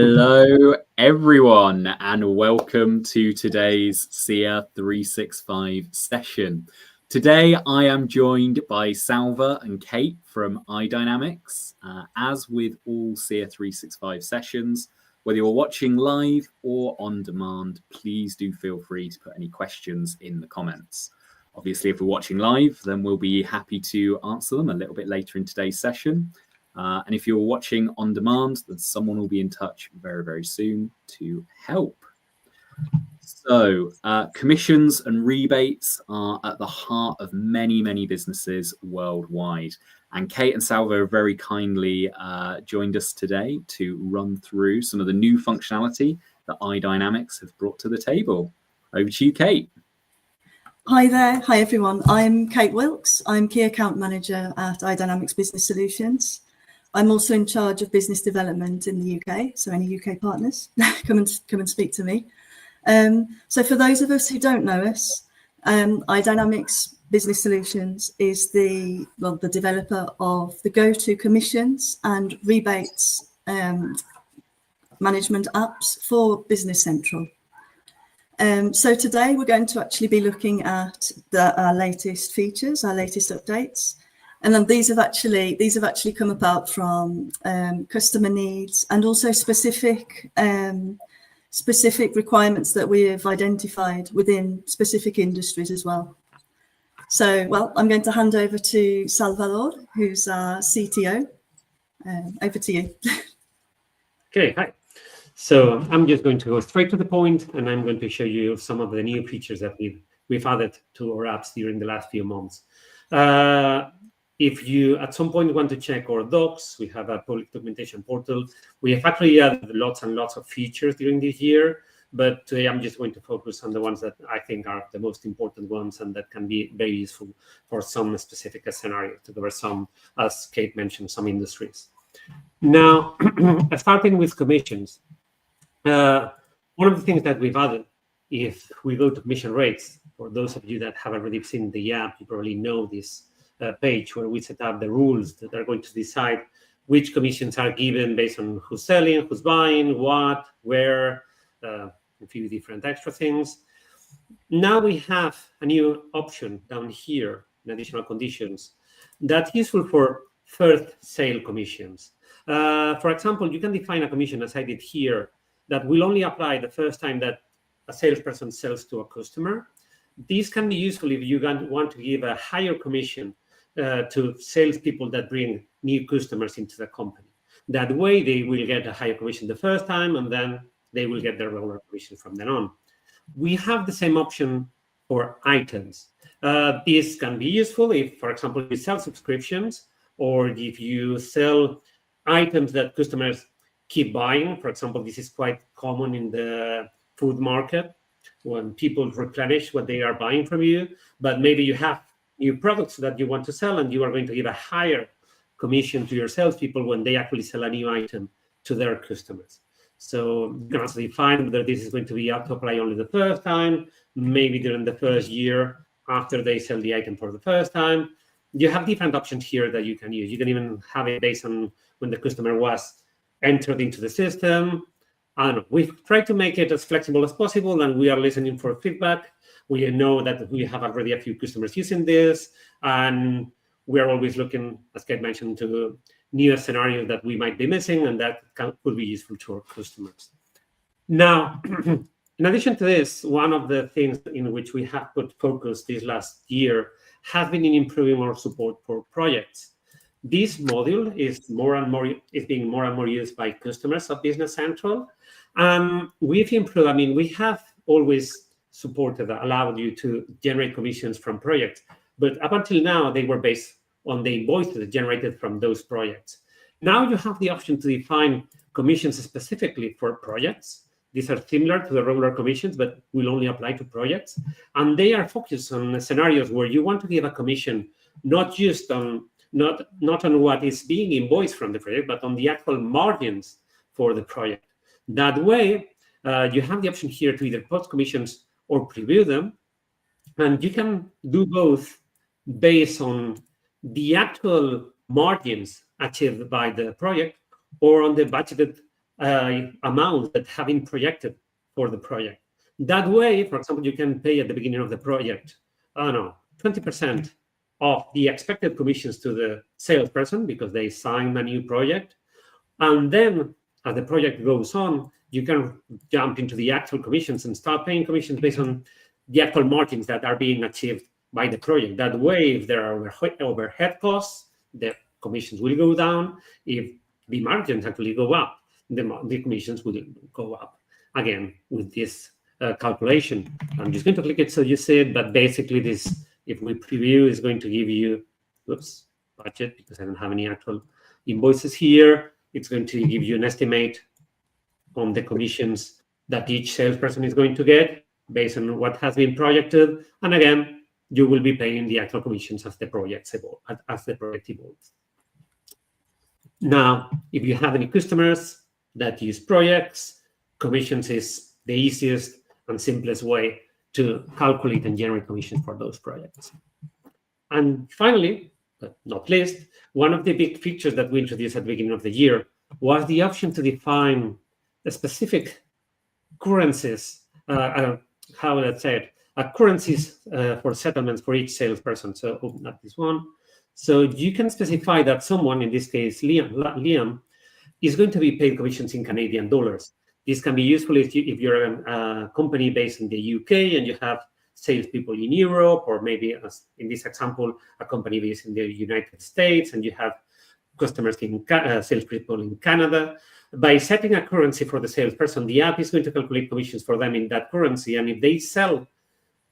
Hello, everyone, and welcome to today's Seer 365 session. Today, I am joined by Salva and Kate from iDynamics. As with all Seer 365 sessions, whether you're watching live or on demand, please do feel free to put any questions in the comments. Obviously, if we're watching live, then we'll be happy to answer them a little bit later in today's session. And if you're watching on demand, then someone will be in touch very, very soon to help. So commissions and rebates are at the heart of many, many businesses worldwide. And Kate and Salva have very kindly joined us today to run through some of the new functionality that iDynamics have brought to the table. Over to you, Kate. Hi there. Hi, everyone. I'm Kate Wilkes. I'm Key Account Manager at iDynamics Business Solutions. I'm also in charge of business development in the UK, so any UK partners, come and speak to me. So for those of us who don't know us, iDynamics Business Solutions is the developer of the go-to commissions and rebates management apps for Business Central. So today we're going to actually be looking at our latest features, our latest updates. And then these have actually come about from customer needs and also specific requirements that we have identified within specific industries as well. So, well, I'm going to hand over to Salvador, who's our CTO. Over to you. Okay, hi. So I'm just going to go straight to the point, and I'm going to show you some of the new features that we've added to our apps during the last few months. If you at some point want to check our docs, we have a public documentation portal. We have actually added lots and lots of features during this year, but today I'm just going to focus on the ones that I think are the most important ones and that can be very useful for some specific scenario to cover some, as Kate mentioned, some industries. Now, starting with commissions, one of the things that we've added, if we go to commission rates, for those of you that have already seen the app, you probably know this page where we set up the rules that are going to decide which commissions are given based on who's selling, who's buying, what, where, a few different extra things. Now we have a new option down here in additional conditions that's useful for first sale commissions. For example, you can define a commission, as I did here, that will only apply the first time that a salesperson sells to a customer. These can be useful if you want to give a higher commission to salespeople that bring new customers into the company. That way, they will get a higher commission the first time, and then they will get their regular commission from then on. We have the same option for items. This can be useful if, for example, you sell subscriptions, or if you sell items that customers keep buying. For example, this is quite common in the food market when people replenish what they are buying from you, but maybe you have new products that you want to sell and you are going to give a higher commission to your salespeople when they actually sell a new item to their customers. So you can also define whether this is going to be to apply only the first time, maybe during the first year after they sell the item for the first time. You have different options here that you can use. You can even have it based on when the customer was entered into the system. I don't know. We've tried to make it as flexible as possible, and we are listening for feedback. We know that we have already a few customers using this, and we are always looking, as Kate mentioned, to new scenarios that we might be missing, and that could be useful to our customers. Now, in addition to this, one of the things in which we have put focus this last year has been in improving our support for projects. This module is being more and more used by customers of Business Central. We've improved. I mean, we have always allowed you to generate commissions from projects, but up until now, they were based on the invoices generated from those projects. Now you have the option to define commissions specifically for projects. These are similar to the regular commissions, but will only apply to projects. And they are focused on scenarios where you want to give a commission, not just on not on what is being invoiced from the project, but on the actual margins for the project. That way, you have the option here to either post commissions or preview them. And you can do both based on the actual margins achieved by the project or on the budgeted amounts that have been projected for the project. That way, for example, you can pay at the beginning of the project, I don't know, 20% of the expected commissions to the salesperson because they signed a new project. And then as the project goes on, you can jump into the actual commissions and start paying commissions based on the actual margins that are being achieved by the project. That way, if there are overhead costs, the commissions will go down. If the margins actually go up, the commissions will go up. Again, with this calculation. I'm just going to click it so you see it, but basically this, if we preview, is going to give you, oops, budget, because I don't have any actual invoices here. It's going to give you an estimate on the commissions that each salesperson is going to get based on what has been projected. And again, you will be paying the actual commissions as the project evolves. Now, if you have any customers that use projects, commissions is the easiest and simplest way to calculate and generate commissions for those projects. And finally, but not least, one of the big features that we introduced at the beginning of the year was the option to define a specific currencies, how would I say it, currencies for settlements for each salesperson. So, not this one. So you can specify that someone, in this case, Liam, is going to be paid commissions in Canadian dollars. This can be useful if you're a company based in the UK and you have salespeople in Europe, or maybe, as in this example, a company based in the United States and you have customers in salespeople in Canada. By setting a currency for the salesperson, the app is going to calculate commissions for them in that currency. And if they sell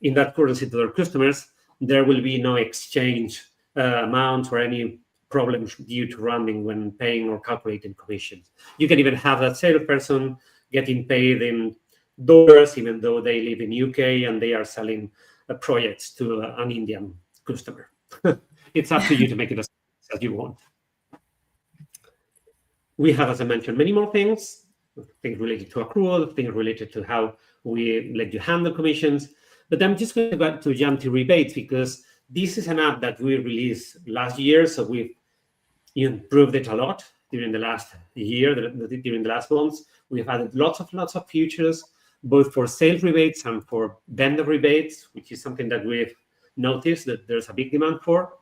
in that currency to their customers, there will be no exchange amounts or any problems due to rounding when paying or calculating commissions. You can even have that salesperson getting paid in dollars, even though they live in UK and they are selling projects to an Indian customer. It's up to you to make it as you want. We have, as I mentioned, many more things related to accrual, things related to how we let you handle commissions. But I'm just going to jump to rebates because this is an app that we released last year. So we've improved it a lot during the last year, during the last months. We've added lots of features, both for sales rebates and for vendor rebates, which is something that we've noticed that there's a big demand for.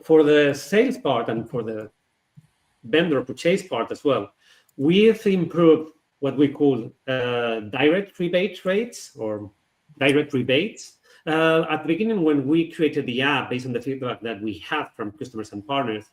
For the sales part and for the vendor purchase part as well, we've improved what we call direct rebate rates or direct rebates. At the beginning, when we created the app, based on the feedback that we had from customers and partners,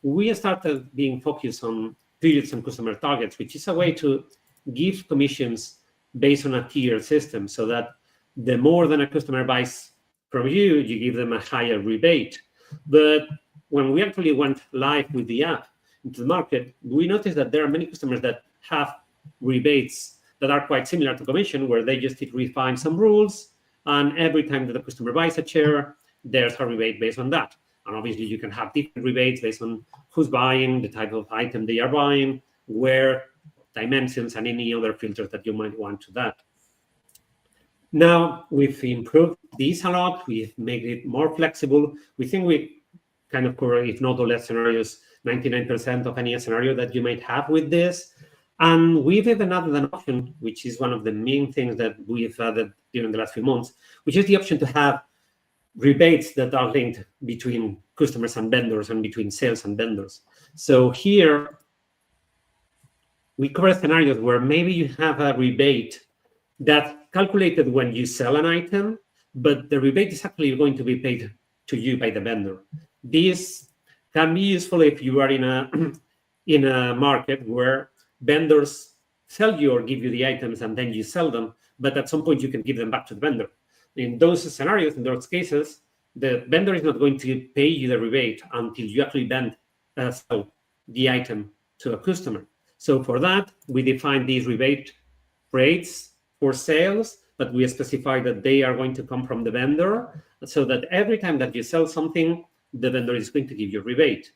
we started being focused on periods and customer targets, which is a way to give commissions based on a tier system, so that the more than a customer buys from you, you give them a higher rebate. But when we actually went live with the app into the market, we noticed that there are many customers that have rebates that are quite similar to commission, where they just refine some rules, and every time that the customer buys a chair, there's a rebate based on that. And obviously, you can have different rebates based on who's buying, the type of item they are buying, where, dimensions, and any other filters that you might want to that. Now, we've improved this a lot. We've made it more flexible. We think we kind of cover, if not all scenarios, 99% of any scenario that you might have with this. And we've even added an option, which is one of the main things that we've added during the last few months, which is the option to have rebates that are linked between customers and vendors and between sales and vendors. So here, we cover scenarios where maybe you have a rebate that's calculated when you sell an item, but the rebate is actually going to be paid to you by the vendor. This can be useful if you are in a market where vendors sell you or give you the items and then you sell them, but at some point you can give them back to the vendor. In those scenarios, in those cases, the vendor is not going to pay you the rebate until you actually then sell the item to a customer. So for that, we define these rebate rates for sales, but we specify that they are going to come from the vendor, so that every time that you sell something, the vendor is going to give you a rebate.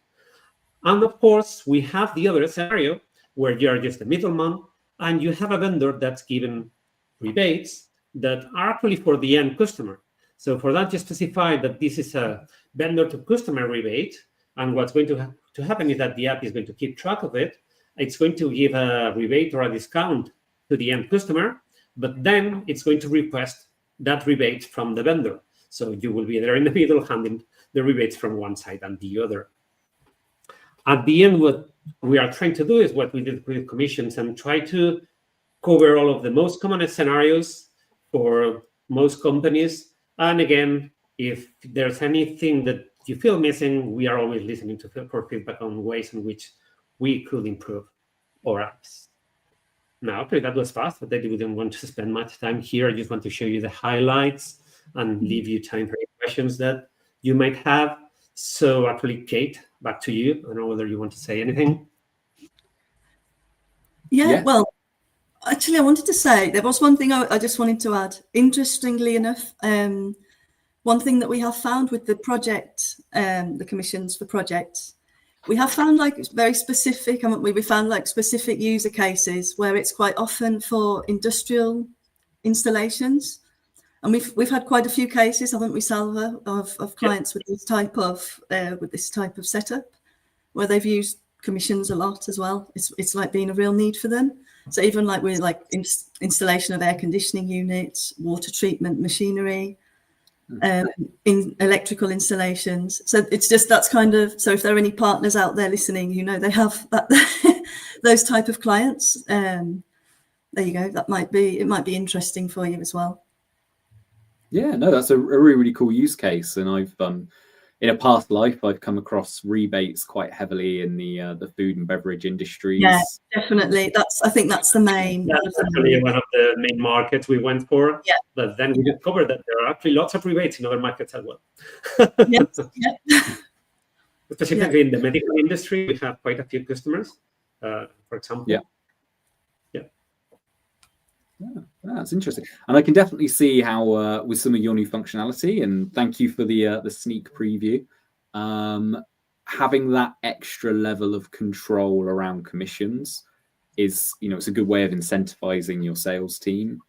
And of course, we have the other scenario where you are just a middleman and you have a vendor that's given rebates that are actually for the end customer. So for that, you specify that this is a vendor to customer rebate. And what's going to happen is that the app is going to keep track of it. it's going to give a rebate or a discount to the end customer, but then it's going to request that rebate from the vendor. So you will be there in the middle handing the rebates from one side and the other. At the end, what we are trying to do is what we did with commissions and try to cover all of the most common scenarios for most companies. And again, if there's anything that you feel missing, we are always listening for feedback on ways in which we could improve our apps. Now, okay, that was fast, but I didn't want to spend much time here. I just want to show you the highlights and leave you time for any questions that you might have. So actually, Kate, back to you. I don't know whether you want to say anything. Yeah. Well, actually, I wanted to say there was one thing I just wanted to add. Interestingly enough, one thing that we have found with the project, the commissions for projects, we have found like it's very specific, haven't we? We found like specific user cases where it's quite often for industrial installations. And we've had quite a few cases, haven't we, Salva, of clients with this type of setup, where they've used commissions a lot as well. It's like being a real need for them. So even like with like installation of air conditioning units, water treatment machinery, in electrical installations. So it's just that's kind of, so if there are any partners out there listening, you know, they have that those type of clients. There you go. It might be interesting for you as well. Yeah, no, that's a really, really cool use case. And I've in a past life, I've come across rebates quite heavily in the food and beverage industries. Yeah, definitely. I think that's the main. That's actually one of the main markets we went for. Yeah. But then we discovered that there are actually lots of rebates in other markets as well. Yes. Yeah. Specifically in the medical industry, we have quite a few customers, for example. Yeah. Yeah, that's interesting, and I can definitely see how with some of your new functionality, and thank you for the sneak preview, having that extra level of control around commissions is, you know, it's a good way of incentivizing your sales team,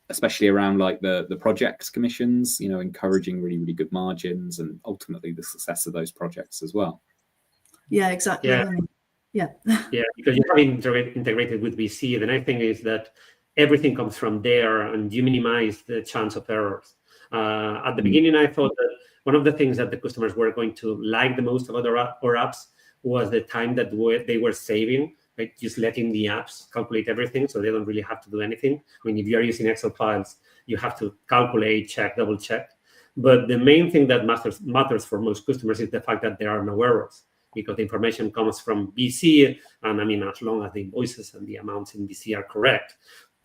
especially around like the project commissions, you know, encouraging really, really good margins and ultimately the success of those projects as well. Yeah, exactly. Yeah. Yeah. Yeah, because you have integrated with VC. The nice thing is that everything comes from there and you minimize the chance of errors. At the beginning, I thought that one of the things that the customers were going to like the most about our apps was the time that they were saving, like just letting the apps calculate everything so they don't really have to do anything. I mean, if you are using Excel files, you have to calculate, check, double check. But the main thing that matters for most customers is the fact that there are no errors, because the information comes from VC, and I mean, as long as the invoices and the amounts in VC are correct,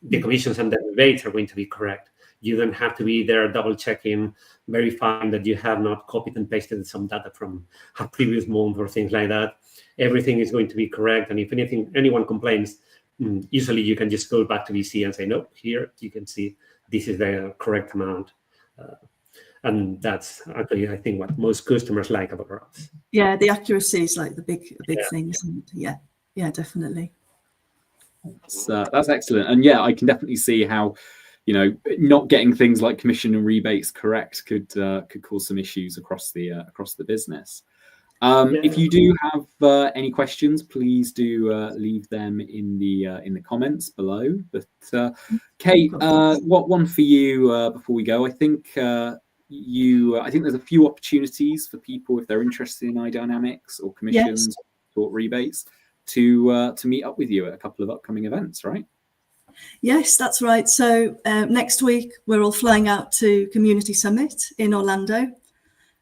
the commissions and the rebates are going to be correct. You don't have to be there double checking, verifying that you have not copied and pasted some data from a previous month or things like that. Everything is going to be correct, and if anyone complains, usually you can just go back to VC and say, no, here you can see this is the correct amount. And that's actually, I think, what most customers like about our apps. Yeah, the accuracy is like the big thing, isn't it? Yeah, definitely. That's excellent. And yeah, I can definitely see how, you know, not getting things like commission and rebates correct could cause some issues across the business. If you do have any questions, please do leave them in the comments below. But Kate, what one for you before we go? I think there's a few opportunities for people if they're interested in iDynamics or commissions or rebates to meet up with you at a couple of upcoming events, right? Yes, that's right. So next week we're all flying out to Community Summit in Orlando.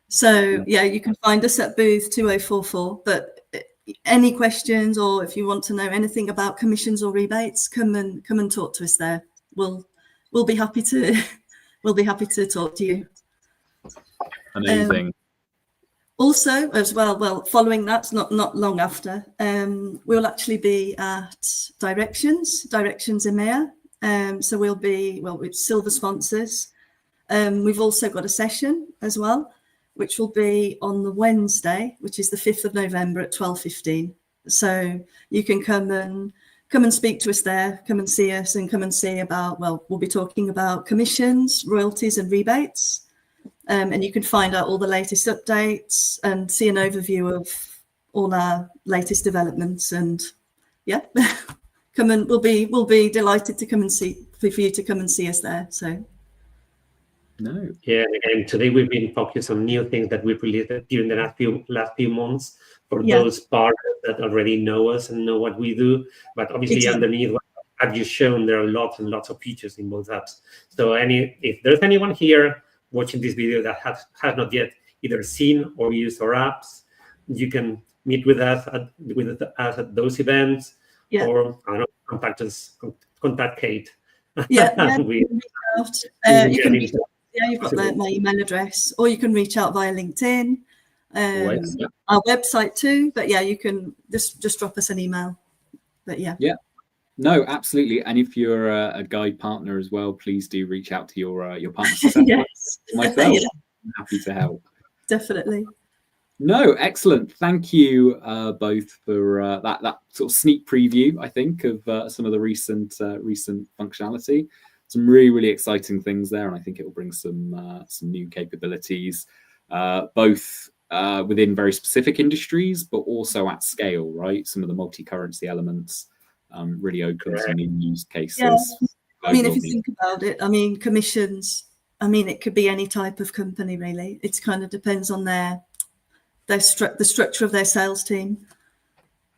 So yeah, you can find us at booth 2044. But any questions, or if you want to know anything about commissions or rebates, come and talk to us there. We'll be happy to talk to you. Amazing. Also, as well, following that, not long after, we'll actually be at Directions EMEA. So we'll be, with silver sponsors. We've also got a session as well, which will be on the Wednesday, which is the 5th of November at 12:15. So you can come and speak to us there, come and see us, and come and see about, we'll be talking about commissions, royalties and rebates. And you can find out all the latest updates and see an overview all our latest developments. And yeah, come and we'll be delighted to come and see for you to come and see us there. So. No. Yeah, and today we've been focused on new things that we've released during the last few months for those partners that already know us and know what we do. But obviously, underneath what I've just shown, there are lots and lots of features in both apps. So if there's anyone here watching this video that has not yet either seen or used our apps, you can meet with us at those events, or I don't know, contact Kate. Yeah, you've got my email address, or you can reach out via LinkedIn, our website too. But yeah, you can just drop us an email. But yeah. No, absolutely. And if you're a guide partner as well, please do reach out to your partner. Yes, myself. I'm happy to help. Definitely. No, excellent. Thank you both for that sort of sneak preview, I think, of some of the recent functionality. Some really exciting things there, and I think it will bring some new capabilities, both within very specific industries, but also at scale, right? Some of the multi-currency elements really open some new use cases. Yeah. I mean, if you think about it, I mean, commissions, I mean, it could be any type of company, really. It kind of depends on the structure of their sales team.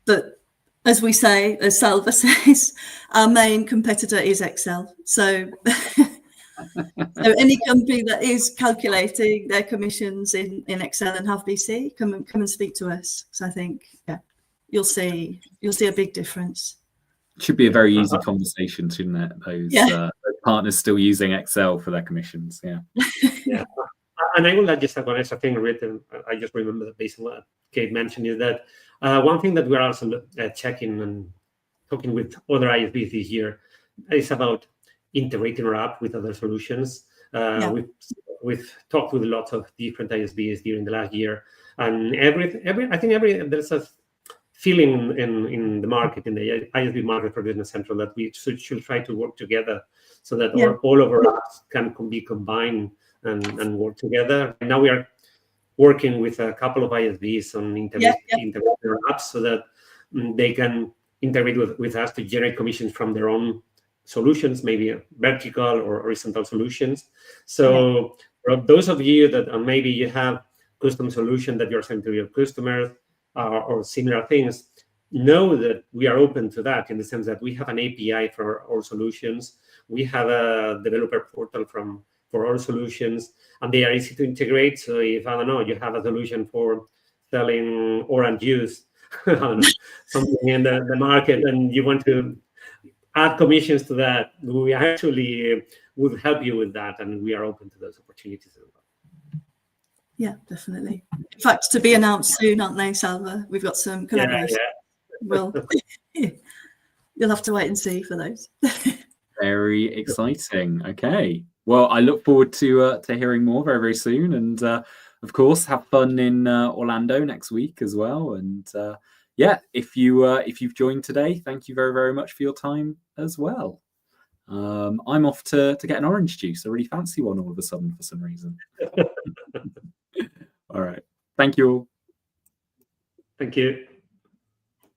But as we say, as Salva says, our main competitor is Excel. So, any company that is calculating their commissions in Excel and have BC, come and speak to us. So I think, you'll see a big difference. Should be a very easy conversation, shouldn't it? Those partners still using Excel for their commissions. Yeah. And I will add just one extra thing, I just remember that based on what Kate mentioned, is that one thing that we're also checking and talking with other ISVs this year is about integrating our app with other solutions. We've talked with lots of different ISVs during the last year, and I think there's a feeling in the market, in the ISV market for Business Central, that we should try to work together so that all of our apps can be combined and work together. And now we are working with a couple of ISVs on integrating our apps so that they can integrate with us to generate commissions from their own solutions, maybe vertical or horizontal solutions. So for those of you that maybe you have custom solution that you're sending to your customers or similar things, know that we are open to that, in the sense that we have an API for our solutions. We have a developer portal for our solutions, and they are easy to integrate. So if, I don't know, you have a solution for selling orange juice, I don't know, something in the market, and you want to add commissions to that, we actually would help you with that, and we are open to those opportunities as well. Yeah, definitely. In fact, to be announced soon, aren't they, Salva? We've got some collaboration. Well, you'll have to wait and see for those. Very exciting. Okay. Well, I look forward to hearing more very, very soon, and of course, have fun in Orlando next week as well. And if you've joined today, thank you very, very much for your time as well. I'm off to get an orange juice, a really fancy one, all of a sudden for some reason. All right. Thank you all. Thank you.